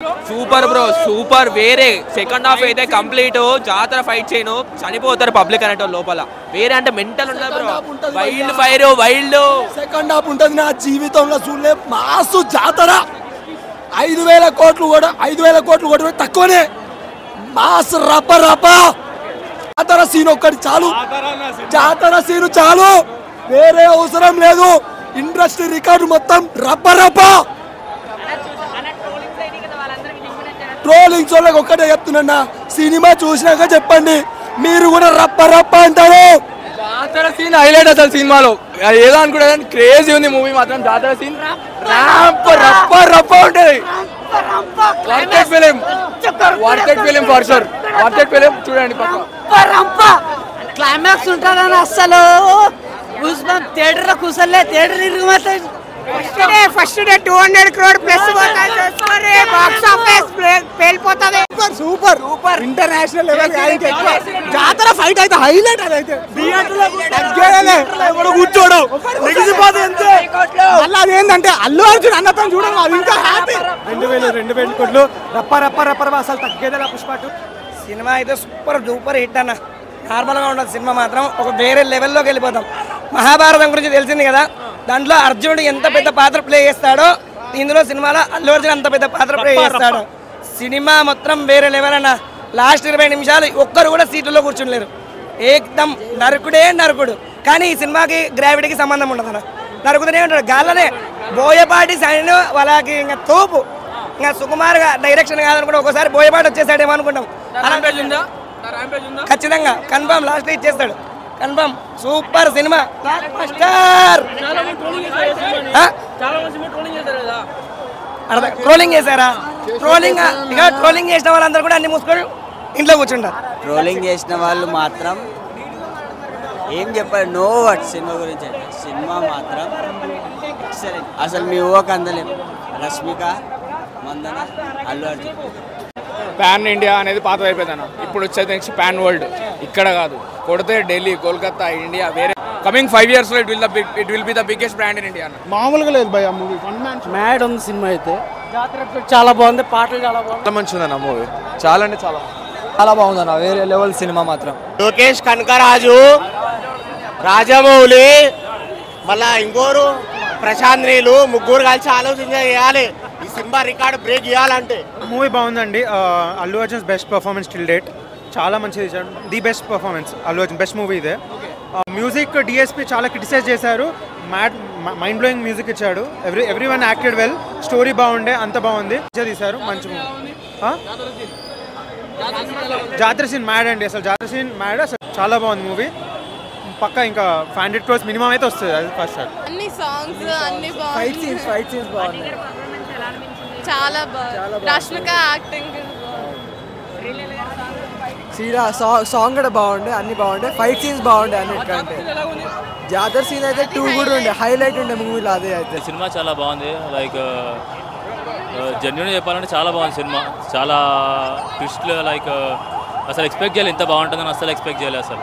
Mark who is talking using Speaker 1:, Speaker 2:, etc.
Speaker 1: super bro super వేరే second half అయితే complete జాతర ఫైట్ చేయను చనిపోతారు పబ్లిక్ అనేటోళ్ళు లోపల వేరే అంటే మెంటల్ ఉండదు bro wild fire wild
Speaker 2: second half ఉంటుంది నా జీవితంలో చూడలే మాసు జాతర 5,000 కోట్లు కూడా 5,000 కోట్లు కూడా తక్కువనే మాస్ రప్ప రప్ప జాతర సీన్ ఒక్కటి చాలు జాతర సీన్ చాలు వేరే అవసరం లేదు ఇండస్ట్రీ రికార్డు మొత్తం రప్ప రప్ప ట్రోలింగ్స్ వాళ్ళకి ఒక్కటే చెప్తున్నా సినిమా చూసినాక చెప్పండి మీరు కూడా రప్ప రప్ప అంటారు
Speaker 3: జాతర సీన్ హైలైట్ అసలు సినిమాలో ఏదో అనుకుంటా క్రేజీ ఉంది మూవీ మాత్రం జాతర సీన్ రప్ప రప్ప ఉంటది worth it film for sure worth it film చూడండి
Speaker 4: క్లైమాక్స్ ఉంటుందని అసలు థియేటర్ లో కూర్చోలే థియేటర్ ఇరుగు first day 200 crore plus box office పేలిపోతుంది
Speaker 2: సూపర్ సూపర్ ఇంటర్నేషనల్ లెవెల్ జాతర ఫైట్ అయితే హైలైట్ అయితే కూర్చోడు మళ్ళీ అదేంటంటే అల్లు అర్జున్ అన్నతో చూడడం అది ఇంకా హ్యాపీ 2,000 కోట్లు రప్ప రప్ప రప్ప అసలు తగ్గేదా పుష్ప
Speaker 5: సినిమా అయితే సూపర్ డూపర్ హిట్ అన్న నార్మల్గా ఉండదు సినిమా మాత్రం ఒక వేరే లెవెల్లోకి వెళ్ళిపోతాం మహాభారతం గురించి తెలిసింది కదా దాంట్లో అర్జునుడు ఎంత పెద్ద పాత్ర ప్లే చేస్తాడో ఇందులో సినిమాలో అల్లు అర్జున్ అంత పెద్ద పాత్ర ప్లే చేస్తాడు సినిమా మొత్తం వేరే లెవెల్ అన్న లాస్ట్ 20 నిమిషాలు ఒక్కరు కూడా సీట్లలో కూర్చుండలేరు ఏకదం నరకుడే నరకుడు కానీ ఈ సినిమాకి గ్రావిటీకి సంబంధం ఉండదు అన్న నరుకుతూనే ఉంటాడు గాల్లనే బోయపాటి సైన్ వాళ్ళకి ఇంకా తోపు ఇంకా సుకుమార్గా డైరెక్షన్ కాదనుకుంటే ఒకసారి బోయపాటి వచ్చేసాడేమో అనుకుంటాం ఖచ్చితంగా కన్ఫర్మ్ లాస్ట్ ఇచ్చేస్తాడు కన్ఫర్మ్ సూపర్ సినిమా ట్రోలింగ్ చేశారా ట్రోలింగ్ చేసిన వాళ్ళందరూ కూడా అన్ని మూసుకొని ఇంట్లో కూర్చుంటారు
Speaker 6: ట్రోలింగ్ చేసిన వాళ్ళు మాత్రం ఏం చెప్పారు నో వర్డ్ సినిమా గురించి అయితే సినిమా మాత్రం ఎక్సలెంట్ అసలు మీ ఊహకు అందలేము రష్మిక మందన అల్లు అర్జున్
Speaker 3: పాన్ ఇండియా అనేది పాత అయిపోయిందన్న ఇప్పుడు వచ్చేది నెక్స్ట్ పాన్ వరల్డ్ ఇక్కడ కాదు కొడితే ఢిల్లీ కోల్కతా ఇండియా వేరే కమింగ్ 5 years లో it will be the biggest brand in India
Speaker 2: మామూలుగా లేదు భయ మూవీ
Speaker 4: మ్యాడ్ ఉంది సినిమా అయితే జాతర చాలా బాగుంది పాటలు చాలా బాగుంది
Speaker 3: మంచిగా ఉందన్న మూవీ చాలా అంటే చాలా బాగుందన్న వేరే లెవెల్ సినిమా మాత్రం
Speaker 7: లోకేష్ కనకరాజు రాజమౌళి మళ్ళా ఇంకోరు ప్రశాంత్ నీళ్ళు ముగ్గురు కలిసి ఆలోచన చేయాలి ఈ సినిమా రికార్డు బ్రేక్ ఇవ్వాలంటే
Speaker 8: మూవీ బాగుందండి Allu Arjun's best performance till date చాలా మంచిది ఇచ్చాడు the best performance Allu Arjun best movie ఇదే మ్యూజిక్ డిఎస్పి చాలా క్రిటిసైజ్ చేశారు మైండ్ బ్లోయింగ్ మ్యూజిక్ ఇచ్చాడు every one acted well story బాగుండే అంత బాగుంది తీశారు మంచి మూవీ జాతర సీన్ మ్యాడ్ అండి అసలు జాతర సీన్ మ్యాడ్ అసలు చాలా బాగుంది మూవీ పక్కా ఇంకా 500 crores మినిమం అయితే వస్తుంది అది ఫస్ట్
Speaker 9: అన్ని సాంగ్స్ అన్ని బాగుంది
Speaker 2: ఫైట్ సీన్స్ బాగున్నాయి
Speaker 9: చాలా బాగుంది రష్మిక యాక్టింగ్
Speaker 2: సాంగ్ కూడా బాగుండే అన్ని బాగుండే ఫైట్ సీన్స్ బాగుండే అన్నిటికంటే జాతర సీన్ అయితే 2 కూడా ఉండే హైలైట్ ఉండే మూవీలో అదే అయితే
Speaker 10: సినిమా చాలా బాగుంది లైక్ జెన్యున్ చెప్పాలంటే చాలా బాగుంది సినిమా చాలా ట్విస్ట్లు లైక్ అసలు ఎక్స్పెక్ట్ చేయాలి ఇంత బాగుంటుందని అసలు ఎక్స్పెక్ట్ చేయాలి అసలు